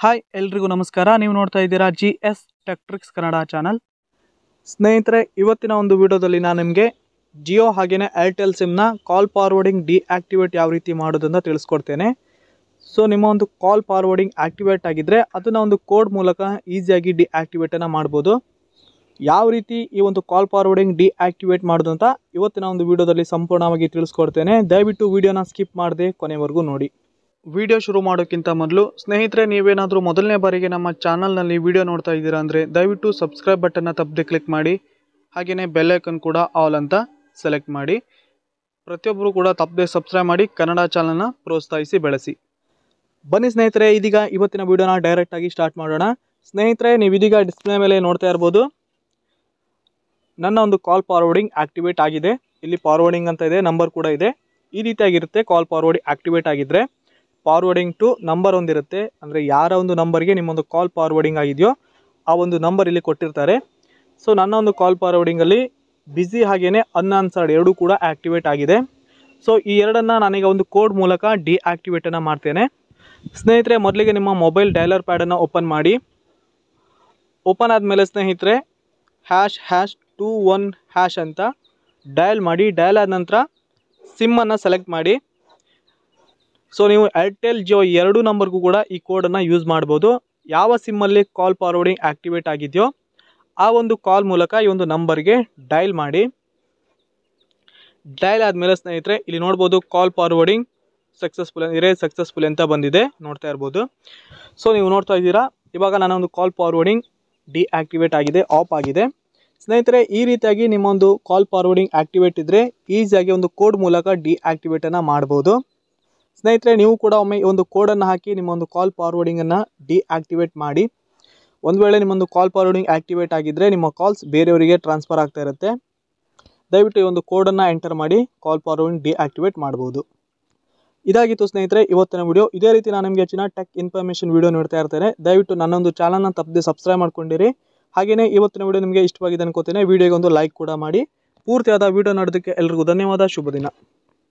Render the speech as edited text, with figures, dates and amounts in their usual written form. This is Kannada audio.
ಹಾಯ್ ಎಲ್ರಿಗೂ ನಮಸ್ಕಾರ. ನೀವು ನೋಡ್ತಾ ಇದ್ದೀರಾ GS tech tricks Kannada channel. ಸ್ನೇಹಿತರೆ, ಇವತ್ತಿನ ಒಂದು ವಿಡಿಯೋದಲ್ಲಿ ನಾನು ನಿಮಗೆ ಜಿಯೋ ಹಾಗೆಯೇ ಏರ್ಟೆಲ್ ಸಿಮ್ನ ಕಾಲ್ ಫಾರ್ವರ್ಡಿಂಗ್ ಡಿಆಕ್ಟಿವೇಟ್ ಯಾವ ರೀತಿ ಮಾಡೋದಂತ ತಿಳಿಸ್ಕೊಡ್ತೇನೆ. ಸೊ ನಿಮ್ಮ ಒಂದು ಕಾಲ್ ಫಾರ್ವರ್ಡಿಂಗ್ ಆಕ್ಟಿವೇಟ್ ಆಗಿದ್ದರೆ ಅದನ್ನು ಒಂದು ಕೋಡ್ ಮೂಲಕ ಈಸಿಯಾಗಿ ಡಿಆಕ್ಟಿವೇಟನ್ನು ಮಾಡ್ಬೋದು. ಯಾವ ರೀತಿ ಈ ಒಂದು ಕಾಲ್ ಫಾರ್ವರ್ಡಿಂಗ್ ಡಿಆಕ್ಟಿವೇಟ್ ಮಾಡೋದು ಅಂತ ಇವತ್ತಿನ ಒಂದು ವಿಡಿಯೋದಲ್ಲಿ ಸಂಪೂರ್ಣವಾಗಿ ತಿಳಿಸ್ಕೊಡ್ತೇನೆ. ದಯವಿಟ್ಟು ವಿಡಿಯೋನ ಸ್ಕಿಪ್ ಮಾಡದೆ ಕೊನೆವರೆಗೂ ನೋಡಿ. ವಿಡಿಯೋ ಶುರು ಮಾಡೋಕ್ಕಿಂತ ಮೊದಲು ಸ್ನೇಹಿತರೆ, ನೀವೇನಾದರೂ ಮೊದಲನೇ ಬಾರಿಗೆ ನಮ್ಮ ಚಾನಲ್ನಲ್ಲಿ ವಿಡಿಯೋ ನೋಡ್ತಾ ಇದ್ದೀರಾ ಅಂದರೆ ದಯವಿಟ್ಟು ಸಬ್ಸ್ಕ್ರೈಬ್ ಬಟನ್ನ ತಪ್ಪದೆ ಕ್ಲಿಕ್ ಮಾಡಿ. ಹಾಗೆಯೇ ಬೆಲ್ ಐಕನ್ ಕೂಡ ಆಲ್ ಅಂತ ಸೆಲೆಕ್ಟ್ ಮಾಡಿ. ಪ್ರತಿಯೊಬ್ಬರು ಕೂಡ ತಪ್ಪದೆ ಸಬ್ಸ್ಕ್ರೈಬ್ ಮಾಡಿ ಕನ್ನಡ ಚಾನಲ್ನ ಪ್ರೋತ್ಸಾಹಿಸಿ ಬೆಳೆಸಿ. ಬನ್ನಿ ಸ್ನೇಹಿತರೆ, ಇದೀಗ ಇವತ್ತಿನ ವಿಡಿಯೋನ ಡೈರೆಕ್ಟಾಗಿ ಸ್ಟಾರ್ಟ್ ಮಾಡೋಣ. ಸ್ನೇಹಿತರೆ, ನೀವು ಇದೀಗ ಡಿಸ್ಪ್ಲೇ ಮೇಲೆ ನೋಡ್ತಾ ಇರ್ಬೋದು, ನನ್ನ ಒಂದು ಕಾಲ್ ಫಾರ್ವರ್ಡಿಂಗ್ ಆಕ್ಟಿವೇಟ್ ಆಗಿದೆ. ಇಲ್ಲಿ ಫಾರ್ವರ್ಡಿಂಗ್ ಅಂತ ಇದೆ, ನಂಬರ್ ಕೂಡ ಇದೆ. ಈ ರೀತಿಯಾಗಿರುತ್ತೆ ಕಾಲ್ ಫಾರ್ವರ್ಡಿಂಗ್ ಆಕ್ಟಿವೇಟ್ ಆಗಿದ್ದರೆ. ಫಾರ್ವರ್ಡಿಂಗ್ ಟು ನಂಬರ್ ಒಂದಿರುತ್ತೆ, ಅಂದರೆ ಯಾರ ಒಂದು ನಂಬರ್ಗೆ ನಿಮ್ಮೊಂದು ಕಾಲ್ ಫಾರ್ವರ್ಡಿಂಗ್ ಆಗಿದೆಯೋ ಆ ಒಂದು ನಂಬರ್ ಇಲ್ಲಿ ಕೊಟ್ಟಿರ್ತಾರೆ. ಸೊ ನನ್ನ ಒಂದು ಕಾಲ್ ಫಾರ್ವರ್ಡಿಂಗಲ್ಲಿ ಬ್ಯುಸಿ ಹಾಗೆಯೇ ಅನ್ಆನ್ಸರ್ಡ್ ಎರಡೂ ಕೂಡ ಆಕ್ಟಿವೇಟ್ ಆಗಿದೆ. ಸೊ ಈ ಎರಡನ್ನು ನಾನೀಗ ಒಂದು ಕೋಡ್ ಮೂಲಕ ಡಿಆಕ್ಟಿವೇಟನ್ನು ಮಾಡ್ತೇನೆ. ಸ್ನೇಹಿತರೆ, ಮೊದಲಿಗೆ ನಿಮ್ಮ ಮೊಬೈಲ್ ಡೈಲರ್ ಪ್ಯಾಡನ್ನು ಓಪನ್ ಮಾಡಿ. ಓಪನ್ ಆದಮೇಲೆ ಸ್ನೇಹಿತರೆ ##21# ಅಂತ ಡಯಲ್ ಮಾಡಿ. ಡಯಲ್ ಆದ ನಂತರ ಸಿಮ್ಮನ್ನು ಸೆಲೆಕ್ಟ್ ಮಾಡಿ. ಸೊ ನೀವು ಏರ್ಟೆಲ್ ಜಿಯೋ ಎರಡೂ ನಂಬರ್ಗೂ ಕೂಡ ಈ ಕೋಡನ್ನು ಯೂಸ್ ಮಾಡ್ಬೋದು. ಯಾವ ಸಿಮ್ಮಲ್ಲಿ ಕಾಲ್ ಫಾರ್ವರ್ಡಿಂಗ್ ಆಕ್ಟಿವೇಟ್ ಆಗಿದೆಯೋ ಆ ಒಂದು ಕಾಲ್ ಮೂಲಕ ಈ ಒಂದು ನಂಬರ್ಗೆ ಡಯಲ್ ಮಾಡಿ. ಡಯಲ್ ಆದಮೇಲೆ ಸ್ನೇಹಿತರೆ, ಇಲ್ಲಿ ನೋಡ್ಬೋದು ಕಾಲ್ ಫಾರ್ವರ್ಡಿಂಗ್ ಸಕ್ಸಸ್ಫುಲ್ ಅಂತ ಬಂದಿದೆ, ನೋಡ್ತಾ ಇರ್ಬೋದು. ಸೊ ನೀವು ನೋಡ್ತಾ ಇದ್ದೀರಾ, ಇವಾಗ ನನ್ನ ಒಂದು ಕಾಲ್ ಫಾರ್ವರ್ಡಿಂಗ್ ಡಿಆಕ್ಟಿವೇಟ್ ಆಗಿದೆ, ಆಫ್ ಆಗಿದೆ. ಸ್ನೇಹಿತರೆ, ಈ ರೀತಿಯಾಗಿ ನಿಮ್ಮೊಂದು ಕಾಲ್ ಫಾರ್ವರ್ಡಿಂಗ್ ಆಕ್ಟಿವೇಟ್ ಇದ್ದರೆ ಈಸಿಯಾಗಿ ಒಂದು ಕೋಡ್ ಮೂಲಕ ಡಿಆಕ್ಟಿವೇಟನ್ನು ಮಾಡ್ಬೋದು. ಸ್ನೇಹಿತರೆ, ನೀವು ಕೂಡ ಒಮ್ಮೆ ಈ ಒಂದು ಕೋಡನ್ನು ಹಾಕಿ ನಿಮ್ಮೊಂದು ಕಾಲ್ ಫಾರ್ವರ್ಡಿಂಗನ್ನು ಡಿಆಕ್ಟಿವೇಟ್ ಮಾಡಿ. ಒಂದು ವೇಳೆ ನಿಮ್ಮೊಂದು ಕಾಲ್ ಫಾರ್ವರ್ಡಿಂಗ್ ಆಕ್ಟಿವೇಟ್ ಆಗಿದ್ದರೆ ನಿಮ್ಮ ಕಾಲ್ಸ್ ಬೇರೆಯವರಿಗೆ ಟ್ರಾನ್ಸ್ಫರ್ ಆಗ್ತಾ ಇರುತ್ತೆ. ದಯವಿಟ್ಟು ಈ ಒಂದು ಕೋಡನ್ನು ಎಂಟರ್ ಮಾಡಿ ಕಾಲ್ ಫಾರ್ವರ್ಡಿಂಗ್ ಡಿಆಕ್ಟಿವೇಟ್ ಮಾಡ್ಬೋದು. ಇದಾಗಿತ್ತು ಸ್ನೇಹಿತರೆ ಇವತ್ತಿನ ವಿಡಿಯೋ. ಇದೇ ರೀತಿ ನಾನು ನಿಮಗೆ ಹೆಚ್ಚಿನ ಟೆಕ್ ಇನ್ಫಾರ್ಮೇಷನ್ ವಿಡಿಯೋ ನೀಡ್ತಾ ಇರ್ತೇನೆ. ದಯವಿಟ್ಟು ನನ್ನೊಂದು ಚಾನಲ್ನ ತಪ್ಪದೆ ಸಬ್ಸ್ಕ್ರೈಬ್ ಮಾಡ್ಕೊಂಡಿರಿ. ಹಾಗೆಯೇ ಇವತ್ತಿನ ವಿಡಿಯೋ ನಿಮಗೆ ಇಷ್ಟವಾಗಿದೆ ಅನ್ಕೋತೇನೆ. ವಿಡಿಯೋಗೆ ಒಂದು ಲೈಕ್ ಕೂಡ ಮಾಡಿ. ಪೂರ್ತಿಯಾದ ವಿಡಿಯೋ ನೋಡೋದಕ್ಕೆ ಎಲ್ರಿಗೂ ಧನ್ಯವಾದ. ಶುಭ ದಿನ.